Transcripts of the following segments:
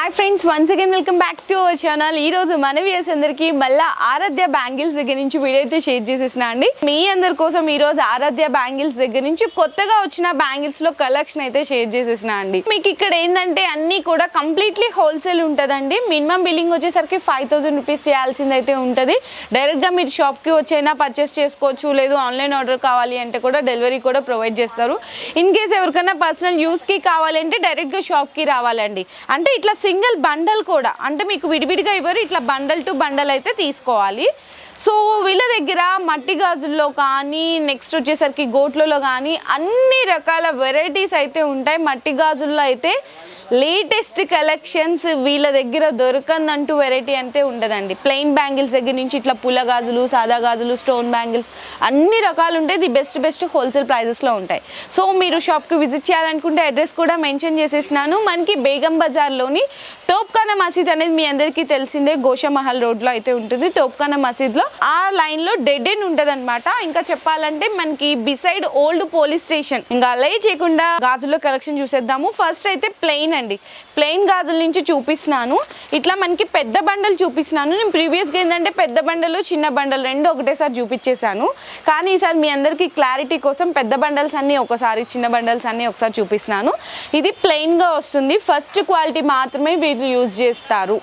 Hi friends, once again welcome back to our channel. ఈ రోజు మన వ్యూయర్స్ అందరికి మళ్ళీ ఆరాధ్య బ్యాంగిల్స్ దగ్గర నుంచి వీడియో అయితే షేర్ చేసేసిన అండి. మీ అందరి కోసం ఈ రోజు ఆరాధ్య బ్యాంగిల్స్ దగ్గర నుంచి కొత్తగా వచ్చిన బ్యాంగిల్స్ లో కలెక్షన్ అయితే షేర్ చేసేసిన అండి. మీకు ఇక్కడ ఏంటంటే అన్ని కూడా కంప్లీట్లీ హోల్సేల్ ఉంటుందండి. మినిమం బిల్లింగ్ వచ్చేసరికి 5000 రూపీస్ చేయాల్సింది అయితే ఉంటుంది. డైరెక్ట్ గా మీరు షాప్ కి వచ్చైనా పర్చేస్ చేసుకోవచ్చు, లేదు ఆన్లైన్ ఆర్డర్ కావాలి అంటే కూడా డెలివరీ కూడా ప్రొవైడ్ చేస్తారు. ఇన్ కేస్ ఎవరికైనా పర్సనల్ యూస్ కి కావాలంటే డైరెక్ట్ గా షాప్ కి రావాలండి. అంటే ఇట్లా సింగిల్ బండల్ కూడా అంటే మీకు విడివిడిగా ఇవ్వరు, ఇట్లా బండల్ టు బండల్ అయితే తీసుకోవాలి. సో వీళ్ళ దగ్గర మట్టి గాజుల్లో కానీ నెక్స్ట్ వచ్చేసరికి గోట్లలో కానీ అన్ని రకాల వెరైటీస్ అయితే ఉంటాయి. మట్టి గాజుల్లో అయితే లేటెస్ట్ కలెక్షన్స్ వీళ్ళ దగ్గర దొరకందంటూ వెరైటీ అంటే ఉండదండి. ప్లెయిన్ బ్యాంగిల్స్ దగ్గర నుంచి ఇట్లా పుల్ల గాజులు, సాదా గాజులు, స్టోన్ బ్యాంగిల్స్ అన్ని రకాలు ఉంటాయి. ది బెస్ట్ హోల్సేల్ ప్రైజెస్లో ఉంటాయి. సో మీరు షాప్కి విజిట్ చేయాలనుకుంటే అడ్రస్ కూడా మెన్షన్ చేసేసినాను. మనకి బేగం బజార్లోని తోప్ఖానా మసీద్ అనేది మీ అందరికీ తెలిసిందే, గోషామహల్ రోడ్లో అయితే ఉంటుంది. తోప్ఖానా మసీద్లో ఆ లైన్లో డెడ్ ఎండ్ ఉంటుంది అనమాట. ఇంకా చెప్పాలంటే మనకి బిసైడ్ ఓల్డ్ పోలీస్ స్టేషన్. ఇంకా అలై చేయకుండా గాజుల్లో కలెక్షన్ చూసేద్దాము. ఫస్ట్ అయితే ప్లెయిన్ అండి, ప్లెయిన్ గాజుల నుంచి చూపిస్తున్నాను. ఇట్లా మనకి పెద్ద బండలు చూపిస్తున్నాను. నేను ప్రీవియస్గా ఏంటంటే పెద్ద బండలు చిన్న బండలు రెండు ఒకటేసారి చూపించేశాను. కానీ ఈసారి మీ అందరికీ క్లారిటీ కోసం పెద్ద బండల్స్ అన్నీ ఒకసారి, చిన్న బండల్స్ అన్నీ ఒకసారి చూపిస్తున్నాను. ఇది ప్లెయిన్గా వస్తుంది. ఫస్ట్ క్వాలిటీ మాత్రమే వీళ్ళు యూజ్ చేస్తారు.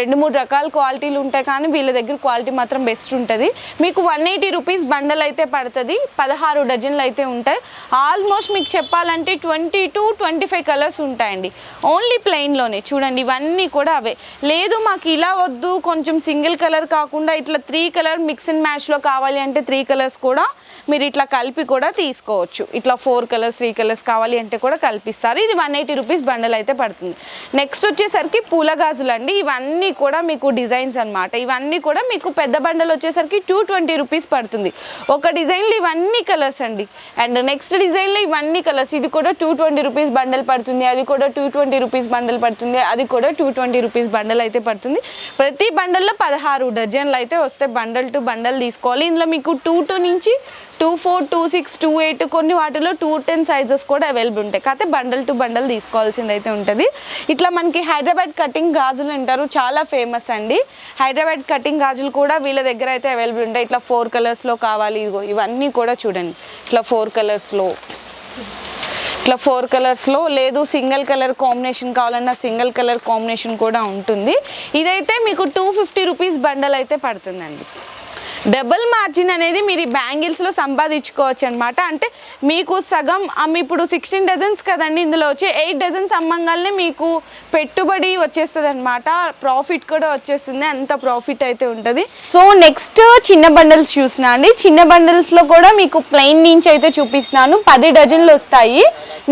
2-3 రకాల క్వాలిటీలు ఉంటాయి, కానీ వీళ్ళ దగ్గర క్వాలిటీ మాత్రం బెస్ట్ ఉంటుంది. మీకు 180 రూపీస్ బండల్ అయితే పడుతుంది. 16 డజన్లు అయితే ఉంటాయి. ఆల్మోస్ట్ మీకు చెప్పాలంటే 20 to 25 కలర్స్ ఉంటాయండి. ఓన్లీ ప్లెయిన్లోనే చూడండి, ఇవన్నీ కూడా అవే. లేదు మాకు ఇలా వద్దు, కొంచెం సింగిల్ కలర్ కాకుండా ఇట్లా 3 కలర్ మిక్స్ అండ్ మ్యాచ్లో కావాలి అంటే 3 కలర్స్ కూడా మీరు ఇట్లా కలిపి కూడా తీసుకోవచ్చు. ఇట్లా 4 కలర్స్ 3 కలర్స్ కావాలి అంటే కూడా కల్పిస్తారు. ఇది 180 రూపీస్ బండల్ అయితే పడుతుంది. నెక్స్ట్ వచ్చేసరికి పూల గాజులు అండి. ఇవన్నీ కూడా మీకు డిజైన్స్ అనమాట. ఇవన్నీ కూడా మీకు పెద్ద బండల్ వచ్చేసరికి 220 రూపీస్ పడుతుంది. ఒక డిజైన్లో ఇవన్నీ కలర్స్ అండి. అండ్ నెక్స్ట్ డిజైన్లో ఇవన్నీ కలర్స్. ఇది కూడా 220 రూపీస్ బండల్ పడుతుంది. అది కూడా 220 రూపీస్ బండల్ పడుతుంది. అది కూడా 220 రూపీస్ బండల్ అయితే పడుతుంది. ప్రతి బండల్లో 16 డజన్లు అయితే వస్తే బండల్ టు బండల్ తీసుకోవాలి. ఇందులో మీకు 22 నుంచి 24, 26, 28 కొన్ని వాటిలో 210 సైజెస్ కూడా అవైలబుల్ ఉంటాయి. కాకపోతే బండల్ టు బండల్ తీసుకోవాల్సింది అయితే ఉంటుంది. ఇట్లా మనకి హైదరాబాద్ కటింగ్ గాజులు అంటారు, చాలా ఫేమస్ అండి. హైదరాబాద్ కటింగ్ గాజులు కూడా వీళ్ళ దగ్గర అయితే అవైలబుల్ ఉంటాయి. ఇట్లా 4 కలర్స్లో కావాలి, ఇదిగో ఇవన్నీ కూడా చూడండి. ఇట్లా 4 కలర్స్లో, ఇట్లా 4 కలర్స్లో, లేదు సింగిల్ కలర్ కాంబినేషన్ కావాలన్నా సింగిల్ కలర్ కాంబినేషన్ కూడా ఉంటుంది. ఇదైతే మీకు 250 రూపీస్ బండల్ అయితే పడుతుందండి. డబుల్ మార్జిన్ అనేది మీరు ఈ బ్యాంగిల్స్లో సంపాదించుకోవచ్చు అనమాట. అంటే మీకు సగం ఇప్పుడు 16 డజన్స్ కదండి, ఇందులో వచ్చి 8 డజన్స్ అమ్మంగానే మీకు పెట్టుబడి వచ్చేస్తుంది అనమాట. ప్రాఫిట్ కూడా వచ్చేస్తుంది, అంత ప్రాఫిట్ అయితే ఉంటుంది. సో నెక్స్ట్ చిన్న బండల్స్ చూసినా అండి. చిన్న బండల్స్లో కూడా మీకు ప్లెయిన్ నుంచి అయితే చూపిస్తున్నాను. 10 డజన్లు వస్తాయి.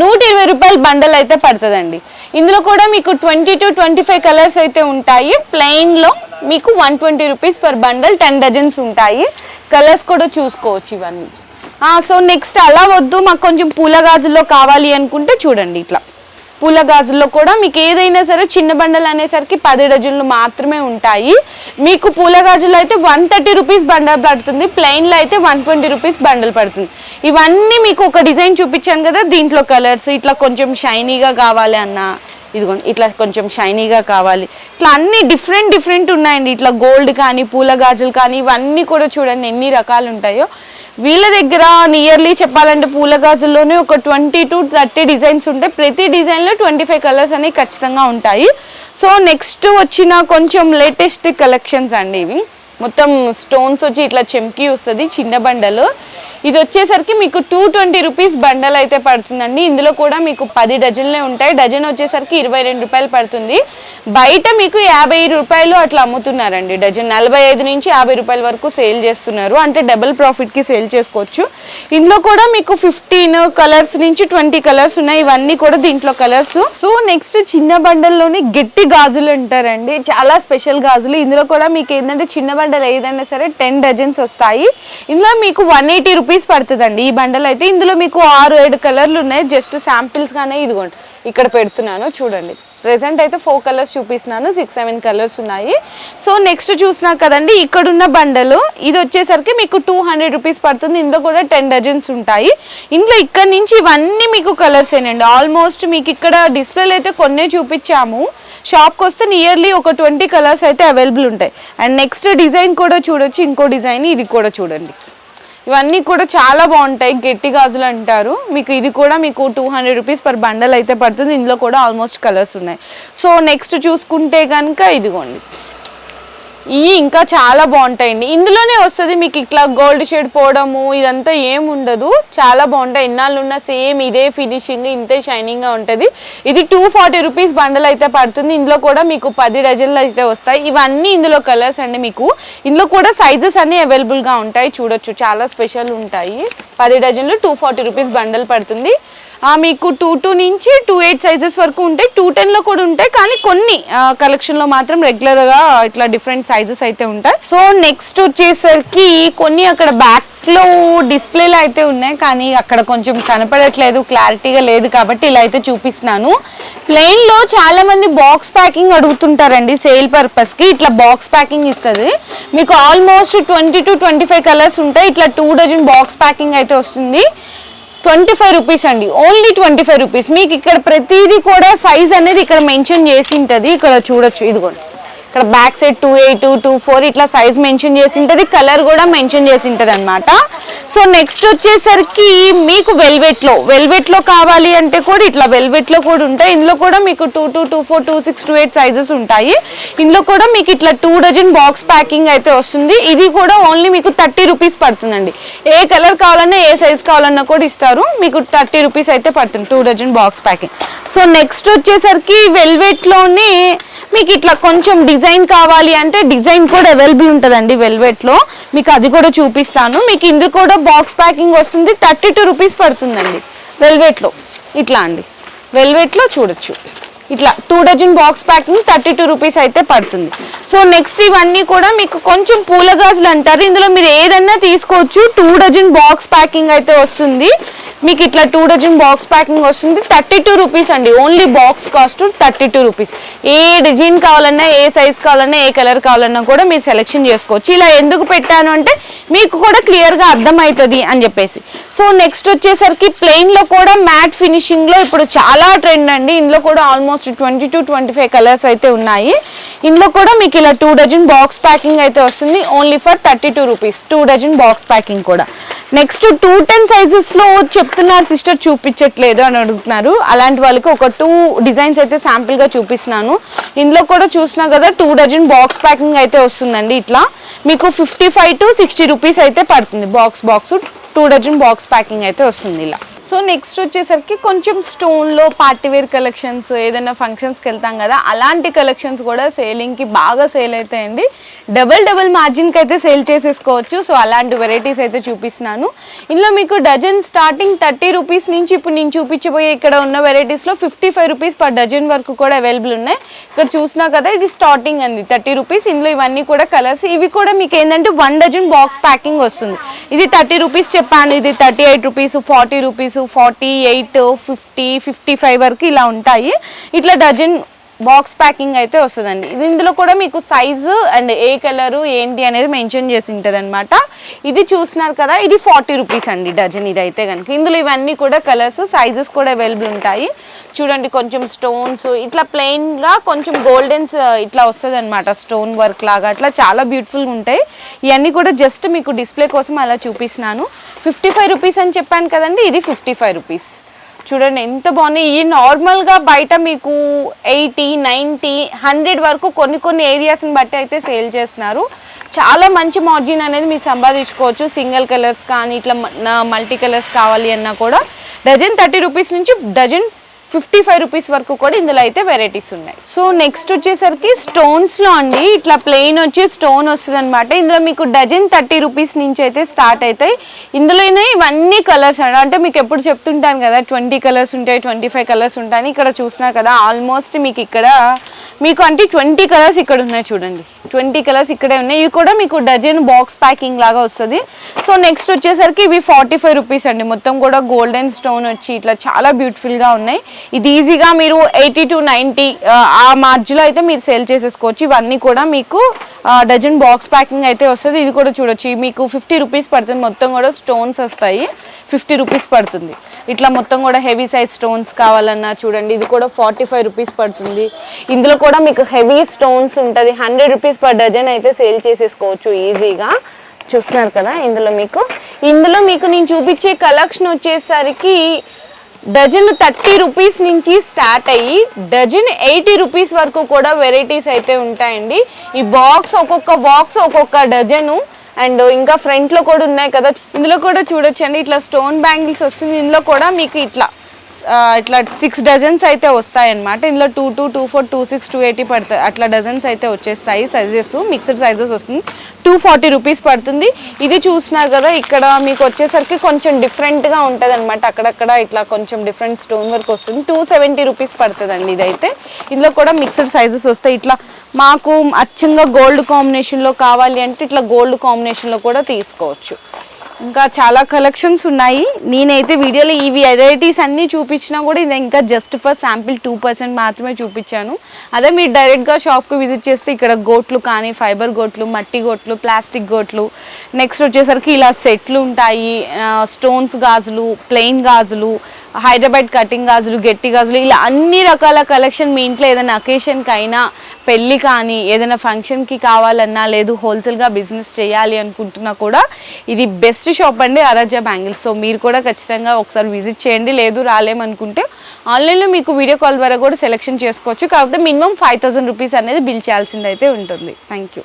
120 రూపాయల బండల్ అయితే పడుతుందండి. ఇందులో కూడా మీకు 20 to 25 కలర్స్ అయితే ఉంటాయి. ప్లెయిన్లో మీకు 120 రూపీస్ పర్ బండల్, 10 డజన్స్ ఉంటాయి. కలర్స్ కూడా చూసుకోవచ్చు ఇవన్నీ. సో నెక్స్ట్ అలా వద్దు మాకు కొంచెం పూల గాజుల్లో కావాలి అనుకుంటే చూడండి, ఇట్లా పూల గాజుల్లో కూడా మీకు ఏదైనా సరే చిన్న బండల్ అనేసరికి 10 డజన్లు మాత్రమే ఉంటాయి. మీకు పూల గాజుల్లో అయితే 130 రూపీస్ బండల్ పడుతుంది. ప్లెయిన్లో అయితే 120 రూపీస్ బండల్ పడుతుంది. ఇవన్నీ మీకు ఒక డిజైన్ చూపించాను కదా, దీంట్లో కలర్స్ ఇట్లా కొంచెం షైనీగా కావాలి అన్న, ఇదిగోండి ఇట్లా కొంచెం షైనీగా కావాలి, ఇట్లా అన్ని డిఫరెంట్ ఉన్నాయండి. ఇట్లా గోల్డ్ కానీ పూల గాజులు కానీ ఇవన్నీ కూడా చూడండి ఎన్ని రకాలు ఉంటాయో. వీళ్ళ దగ్గర నియర్లీ చెప్పాలంటే పూల గాజుల్లోనే ఒక 20 to 30 డిజైన్స్ ఉంటాయి. ప్రతి డిజైన్లో 25 కలర్స్ అనేవి ఖచ్చితంగా ఉంటాయి. సో నెక్స్ట్ వచ్చిన కొంచెం లేటెస్ట్ కలెక్షన్స్ అండి. ఇవి మొత్తం స్టోన్స్ వచ్చి ఇట్లా చెంకి వస్తుంది, చిన్న బండలు. ఇది వచ్చేసరికి మీకు 220 రూపీస్ బండల్ అయితే పడుతుందండి. ఇందులో కూడా మీకు 10 డజన్లే ఉంటాయి. డజన్ వచ్చేసరికి 22 రూపాయలు పడుతుంది. బయట మీకు 50 రూపాయలు అట్లా అమ్ముతున్నారండి డజన్. 45 నుంచి 50 రూపాయల వరకు సేల్ చేస్తున్నారు. అంటే డబుల్ ప్రాఫిట్కి సేల్ చేసుకోవచ్చు. ఇందులో కూడా మీకు 15 కలర్స్ నుంచి 20 కలర్స్ ఉన్నాయి. ఇవన్నీ కూడా దీంట్లో కలర్స్. సో నెక్స్ట్ చిన్న బండల్లోని గట్టి గాజులు ఉంటారండి, చాలా స్పెషల్ గాజులు. ఇందులో కూడా మీకు ఏంటంటే చిన్న బండల్ ఏదైనా సరే 10 డజన్స్ వస్తాయి. ఇందులో మీకు 180 రూపీస్ పడుతుందండి ఈ బండల్ అయితే. ఇందులో మీకు 6-7 కలర్లు ఉన్నాయి. జస్ట్ శాంపిల్స్ గానే ఇదిగోండి ఇక్కడ పెడుతున్నాను చూడండి. ప్రెసెంట్ అయితే 4 కలర్స్ చూపిస్తున్నాను, 6-7 కలర్స్ ఉన్నాయి. సో నెక్స్ట్ చూసినా కదండి, ఇక్కడున్న బండలు ఇది వచ్చేసరికి మీకు 200 రూపీస్ పడుతుంది. ఇందులో కూడా 10 డజన్స్ ఉంటాయి. ఇందులో ఇక్కడ నుంచి ఇవన్నీ మీకు కలర్స్ ఏనండి. ఆల్మోస్ట్ మీకు ఇక్కడ డిస్ప్లేలో అయితే కొన్నే చూపించాము, షాప్కి వస్తే నియర్లీ ఒక 20 కలర్స్ అయితే అవైలబుల్ ఉంటాయి. అండ్ నెక్స్ట్ డిజైన్ కూడా చూడొచ్చు, ఇంకో డిజైన్ ఇది కూడా చూడండి. ఇవన్నీ కూడా చాలా బాగుంటాయి, గట్టి గాజులు అంటారు. మీకు ఇది కూడా మీకు 200 రూపీస్ పర్ బండల్ అయితే పడుతుంది. ఇందులో కూడా ఆల్మోస్ట్ కలర్స్ ఉన్నాయి. సో నెక్స్ట్ చూసుకుంటే కనుక ఇదిగోండి, ఇవి ఇంకా చాలా బాగుంటాయండి. ఇందులోనే వస్తుంది మీకు ఇట్లా గోల్డ్ షేడ్ పోవడము ఇదంతా ఏమి ఉండదు, చాలా బాగుంటాయి. ఇన్నాళ్ళు ఉన్న సేమ్ ఇదే ఫినిషింగ్, ఇంతే షైనింగ్గా ఉంటుంది. ఇది 240 రూపీస్ బండల్ అయితే పడుతుంది. ఇందులో కూడా మీకు 10 డజన్లు అయితే వస్తాయి. ఇవన్నీ ఇందులో కలర్స్ అండి. మీకు ఇందులో కూడా సైజెస్ అన్నీ అవైలబుల్గా ఉంటాయి, చూడొచ్చు చాలా స్పెషల్ ఉంటాయి. 10 డజన్లు 240 రూపీస్ బండల్ పడుతుంది. మీకు 22 నుంచి 28 సైజెస్ వరకు ఉంటాయి, 210లో కూడా ఉంటాయి. కానీ కొన్ని కలెక్షన్లో మాత్రం రెగ్యులర్గా ఇట్లా డిఫరెంట్ సైజెస్ అయితే ఉంటాయి. సో నెక్స్ట్ వచ్చేసరికి కొన్ని అక్కడ బ్యాక్లో డిస్ప్లేలో అయితే ఉన్నాయి, కానీ అక్కడ కొంచెం కనపడట్లేదు, క్లారిటీగా లేదు కాబట్టి ఇలా అయితే చూపిస్తున్నాను. ప్లెయిన్లో చాలా మంది బాక్స్ ప్యాకింగ్ అడుగుతుంటారండి సేల్ పర్పస్కి. ఇట్లా బాక్స్ ప్యాకింగ్ ఇస్తుంది మీకు. ఆల్మోస్ట్ 20 to 25 కలర్స్ ఉంటాయి. ఇట్లా 2 డజన్ బాక్స్ ప్యాకింగ్ అయితే వస్తుంది. 25 రూపీస్ అండి, ఓన్లీ 25 రూపీస్. మీకు ఇక్కడ ప్రతిదీ కూడా సైజ్ అనేది ఇక్కడ మెన్షన్ చేసి ఉంటుంది. ఇక్కడ చూడొచ్చు, ఇదిగోండి ఇక్కడ బ్యాక్ సైడ్ 28, 24 ఇట్లా సైజ్ మెన్షన్ చేసి ఉంటుంది, కలర్ కూడా మెన్షన్ చేసి ఉంటుంది అనమాట. సో నెక్స్ట్ వచ్చేసరికి మీకు వెల్వెట్లో కావాలి అంటే కూడా ఇట్లా వెల్వెట్లో కూడా ఉంటాయి. ఇందులో కూడా మీకు 22, 24, 26, 28 సైజెస్ ఉంటాయి. ఇందులో కూడా మీకు ఇట్లా 2 డజన్ బాక్స్ ప్యాకింగ్ అయితే వస్తుంది. ఇది కూడా ఓన్లీ మీకు 30 రూపీస్ పడుతుందండి. ఏ కలర్ కావాలన్నా ఏ సైజ్ కావాలన్నా కూడా ఇస్తారు. మీకు 30 రూపీస్ అయితే పడుతుంది 2 dozen box packing. So next వచ్చేసరికి వెల్వెట్లోనే మీకు ఇట్లా కొంచెం డిజైన్ కావాలి అంటే డిజైన్ కూడా అవైలబుల్ ఉంటుందండి వెల్వెట్లో. మీకు అది కూడా చూపిస్తాను. మీకు ఇందులో కూడా బాక్స్ ప్యాకింగ్ వస్తుంది, 32 రూపీస్ పడుతుందండి వెల్వెట్లో. ఇట్లా అండి వెల్వెట్లో చూడొచ్చు, ఇట్లా 2 డజన్ బాక్స్ ప్యాకింగ్ 32 రూపీస్ అయితే పడుతుంది. సో నెక్స్ట్ ఇవన్నీ కూడా మీకు కొంచెం పూల గాజులు అంటారు. ఇందులో మీరు ఏదన్నా తీసుకోవచ్చు. 2 డజన్ బాక్స్ ప్యాకింగ్ అయితే వస్తుంది. మీకు ఇట్లా 2 డజన్ బాక్స్ ప్యాకింగ్ వస్తుంది, 32 రూపీస్ అండి. Only box cost 32 rupees. ఏ డిజైన్ కావాలన్నా, ఏ సైజ్ కావాలన్నా, ఏ కలర్ కావాలన్నా కూడా మీరు సెలెక్షన్ చేసుకోవచ్చు. ఇలా ఎందుకు పెట్టాను అంటే మీకు కూడా క్లియర్గా అర్థమవుతుంది అని చెప్పేసి. సో నెక్స్ట్ వచ్చేసరికి ప్లెయిన్లో కూడా మ్యాట్ ఫినిషింగ్లో ఇప్పుడు చాలా ట్రెండ్ అండి. ఇందులో కూడా ఆల్మోస్ట్ 20 to 25 కలర్స్ అయితే ఉన్నాయి. ఇందులో కూడా మీకు ఇలా 2 డజన్ బాక్స్ ప్యాకింగ్ అయితే వస్తుంది, only for 32 rupees. 2 dozen box packing కూడా. నెక్స్ట్ 210 సైజెస్లో చెప్తున్నారు సిస్టర్, చూపించట్లేదు అని అడుగుతున్నారు. అలాంటి వాళ్ళకి ఒక 2 డిజైన్స్ అయితే శాంపిల్గా చూపిస్తున్నాను. ఇందులో కూడా చూసినా కదా 2 డజన్ బాక్స్ ప్యాకింగ్ అయితే వస్తుందండి. ఇట్లా మీకు 55 to 60 రూపీస్ అయితే పడుతుంది. బాక్స్ 2 డజన్ బాక్స్ ప్యాకింగ్ అయితే వస్తుంది ఇలా. సో నెక్స్ట్ వచ్చేసరికి కొంచెం స్టోన్లో పార్టీవేర్ కలెక్షన్స్, ఏదైనా ఫంక్షన్స్కి వెళ్తాం కదా అలాంటి కలెక్షన్స్ కూడా సేలింగ్కి బాగా సేల్ అవుతాయండి. డబల్ మార్జిన్కి అయితే సేల్ చేసేసుకోవచ్చు. సో అలాంటి వెరైటీస్ అయితే చూపిస్తున్నాను. ఇందులో మీకు డజన్ స్టార్టింగ్ 30 రూపీస్ నుంచి ఇప్పుడు నేను చూపించబోయే ఇక్కడ ఉన్న వెరైటీస్లో 55 రూపీస్ పర్ డజన్ వరకు కూడా అవైలబుల్ ఉన్నాయి. ఇక్కడ చూసినా కదా ఇది స్టార్టింగ్ అండి 30 రూపీస్. ఇందులో ఇవన్నీ కూడా కలర్స్. ఇవి కూడా మీకు ఏంటంటే 1 డజన్ బాక్స్ ప్యాకింగ్ వస్తుంది. ఇది 30 రూపీస్ చెప్పాను, ఇది 38 రూపీస్, 40 రూపీస్, 48, 50, 55 వరకు ఇలా ఉంటాయి. ఇట్లా డజన్ బాక్స్ ప్యాకింగ్ అయితే వస్తుందండి. ఇందులో కూడా మీకు సైజు అండ్ ఏ కలరు ఏంటి అనేది మెన్షన్ చేసి ఉంటుంది అనమాట. ఇది చూస్తున్నారు కదా, ఇది 40 రూపీస్ అండి డజన్. ఇది అయితే కనుక ఇందులో ఇవన్నీ కూడా కలర్స్, సైజెస్ కూడా అవైలబుల్ ఉంటాయి. చూడండి కొంచెం స్టోన్స్ ఇట్లా ప్లెయిన్గా కొంచెం గోల్డెన్స్ ఇట్లా వస్తుంది అనమాట, స్టోన్ వర్క్ లాగా అట్లా చాలా బ్యూటిఫుల్గా ఉంటాయి. ఇవన్నీ కూడా జస్ట్ మీకు డిస్ప్లే కోసం అలా చూపిస్తున్నాను. 55 రూపీస్ అని చెప్పాను కదండి, ఇది 55 రూపీస్. చూడండి ఎంత బాగున్నాయి. ఈ నార్మల్గా బయట మీకు 80, 90, 100 వరకు కొన్ని ఏరియాస్ని బట్టి అయితే సేల్ చేస్తున్నారు. చాలా మంచి మార్జిన్ అనేది మీరు సంపాదించుకోవచ్చు. సింగిల్ కలర్స్ కానీ ఇట్లా మల్టీ కలర్స్ కావాలి అన్నా కూడా డజన్ 30 రూపీస్ నుంచి డజన్ 55 రూపీస్ వరకు కూడా ఇందులో అయితే వెరైటీస్ ఉన్నాయి. సో నెక్స్ట్ వచ్చేసరికి స్టోన్స్లో అండి, ఇట్లా ప్లెయిన్ వచ్చి స్టోన్ వస్తుంది అనమాట. ఇందులో మీకు డజన్ 30 రూపీస్ నుంచి అయితే స్టార్ట్ అవుతాయి. ఇందులోనే ఇవన్నీ కలర్స్ అంటే మీకు ఎప్పుడు చెప్తుంటాను కదా 20 కలర్స్ ఉంటాయి, 25 కలర్స్ ఉంటాయి. ఇక్కడ చూసినా కదా ఆల్మోస్ట్ మీకు ఇక్కడ మీకు అంటే 20 కలర్స్ ఇక్కడ ఉన్నాయి చూడండి, 20 కలర్స్ ఇక్కడే ఉన్నాయి. ఇవి కూడా మీకు డజన్ బాక్స్ ప్యాకింగ్ లాగా వస్తుంది. సో నెక్స్ట్ వచ్చేసరికి ఇవి 45 రూపీస్ అండి. మొత్తం కూడా గోల్డెన్ స్టోన్ వచ్చి ఇట్లా చాలా బ్యూటిఫుల్గా ఉన్నాయి. ఇది ఈజీగా మీరు 80 to 90 ఆ మార్జిన్లో అయితే మీరు సేల్ చేసేసుకోవచ్చు. ఇవన్నీ కూడా మీకు డజన్ బాక్స్ ప్యాకింగ్ అయితే వస్తుంది. ఇది కూడా చూడొచ్చు, మీకు 50 రూపీస్ పడుతుంది. మొత్తం కూడా స్టోన్స్ వస్తాయి, 50 రూపీస్ పడుతుంది. ఇట్లా మొత్తం కూడా హెవీ సైజ్ స్టోన్స్ కావాలన్నా చూడండి, ఇది కూడా 45 రూపీస్ పడుతుంది. ఇందులో కూడా మీకు హెవీ స్టోన్స్ ఉంటుంది. 100 రూపీస్ పర్ డజన్ అయితే సేల్ చేసేసుకోవచ్చు ఈజీగా. చూస్తున్నారు కదా, ఇందులో మీకు నేను చూపించే కలెక్షన్ వచ్చేసరికి డజన్ 30 రూపీస్ నుంచి స్టార్ట్ అయ్యి డజన్ 80 రూపీస్ వరకు కూడా వెరైటీస్ అయితే ఉంటాయండి. ఈ ఒక్కొక్క బాక్స్ ఒక్కొక్క డజను. అండ్ ఇంకా ఫ్రంట్లో కూడా ఉన్నాయి కదా, ఇందులో కూడా చూడొచ్చండి. ఇట్లా స్టోన్ బ్యాంగిల్స్ వస్తుంది. ఇందులో కూడా మీకు ఇట్లా 6 డజన్స్ అయితే వస్తాయి అన్నమాట. ఇందులో 2, 2, 2, 4, 2, 6, 280 పడతాయి. అట్లా డజన్స్ అయితే వచ్చేస్తాయి. సైజెస్ మిక్స్డ్ సైజెస్ వస్తుంది. 240 రూపీస్ పడుతుంది. ఇది చూస్తున్నారు కదా, ఇక్కడ మీకు వచ్చేసరికి కొంచెం డిఫరెంట్గా ఉంటుంది అనమాట. అక్కడక్కడ ఇట్లా కొంచెం డిఫరెంట్ స్టోన్ వర్క్ వస్తుంది. 270 రూపీస్ పడుతుందండి ఇదైతే. ఇందులో కూడా మిక్స్డ్ సైజెస్ వస్తాయి. ఇట్లా మాకు అచ్చంగా గోల్డ్ కాంబినేషన్లో కావాలి అంటే ఇట్లా గోల్డ్ కాంబినేషన్లో కూడా తీసుకోవచ్చు. ఇంకా చాలా కలెక్షన్స్ ఉన్నాయి. నేనైతే వీడియోలో ఈ వెరైటీస్ అన్నీ చూపించినా కూడా ఇది ఇంకా జస్ట్ ఫర్ శాంపిల్ 2% మాత్రమే చూపించాను. అదే మీరు డైరెక్ట్గా షాప్కి విజిట్ చేస్తే ఇక్కడ గోట్లు కానీ, ఫైబర్ గోట్లు, మట్టి గోట్లు, ప్లాస్టిక్ గోట్లు, నెక్స్ట్ వచ్చేసరికి ఇలా సెట్లు ఉంటాయి, స్టోన్స్ గాజులు, ప్లెయిన్ గాజులు, హైదరాబాద్ కటింగ్ గాజులు, గట్టి గాజులు, ఇలా అన్ని రకాల కలెక్షన్ మీ ఇంట్లో ఏదైనా అకేషన్కి అయినా, పెళ్ళి కానీ, ఏదైనా ఫంక్షన్కి కావాలన్నా, లేదు హోల్సేల్గా బిజినెస్ చేయాలి అనుకుంటున్నా కూడా ఇది బెస్ట్ షాప్ అండి, ఆరాధ్య బ్యాంగిల్స్. సో మీరు కూడా ఖచ్చితంగా ఒకసారి విజిట్ చేయండి. లేదు రాలేమనుకుంటే ఆన్లైన్లో మీకు వీడియో కాల్ ద్వారా కూడా సెలెక్షన్ చేసుకోవచ్చు. కాకపోతే మినిమం 5000 రూపీస్ అనేది బిల్ చేయాల్సింది అయితే ఉంటుంది. Thank you.